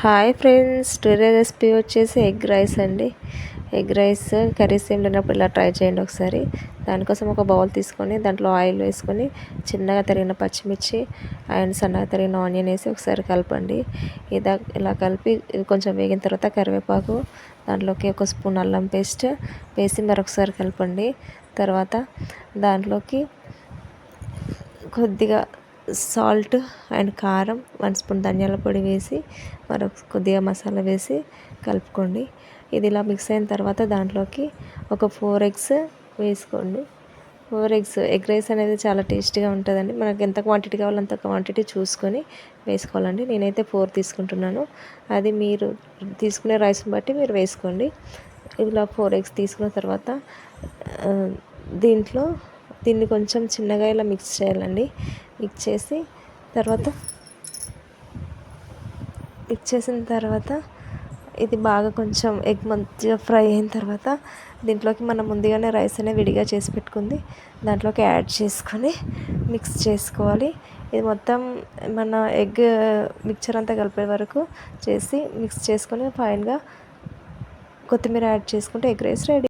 Hi friends, today recipe వచ్చేసి egg rice అండి. Egg rice curries ఏం లేనప్పుడు ఇలా ట్రై చేయండి ఒకసారి. దానికోసం ఒక బౌల్ తీసుకొని దాంట్లో ఆయిల్ వేసుకొని చిన్నగా తరిగిన పచ్చిమిర్చి అండ్ సన్నగా తరిగిన ఆనియన్ వేసి ఒకసారి కలపండి. ఇలా కలిపి కొంచెం వేగిన తర్వాత కరివేపాకు, దాంట్లోకి ఒక స్పూన్ అల్లం పేస్ట్ వేసి మరొకసారి కలపండి. తర్వాత దాంట్లోకి కొద్దిగా సాల్ట్ అండ్ కారం, 1 స్పూన్ ధనియాల పొడి వేసి కొద్దిగా మసాలా వేసి కలుపుకోండి. ఇది ఇలా మిక్స్ అయిన తర్వాత దాంట్లోకి ఒక 4 ఎగ్స్ వేసుకోండి. 4 ఎగ్స్ ఎగ్ రైస్ అనేది చాలా టేస్టీగా ఉంటుందండి. మనకు ఎంత క్వాంటిటీ కావాలో అంత క్వాంటిటీ చూసుకొని వేసుకోవాలండి. నేనైతే 4 తీసుకుంటున్నాను. అది మీరు తీసుకునే రైస్ని బట్టి మీరు వేసుకోండి. ఇలా 4 ఎగ్స్ తీసుకున్న తర్వాత దీన్ని కొంచెం చిన్నగా ఇలా మిక్స్ చేయాలండి. మిక్స్ చేసిన తర్వాత ఇది బాగా కొంచెం ఎగ్ మంచిగా ఫ్రై అయిన తర్వాత దీంట్లోకి మనం ముందుగానే రైస్ అనేది విడిగా చేసి పెట్టుకుంది దాంట్లోకి యాడ్ చేసుకొని మిక్స్ చేసుకోవాలి. ఇది మొత్తం మన ఎగ్ మిక్చర్ అంతా కలిపే వరకు చేసి మిక్స్ చేసుకొని ఫైనల్గా కొత్తిమీర యాడ్ చేసుకుంటే ఎగ్ రైస్ రెడీ.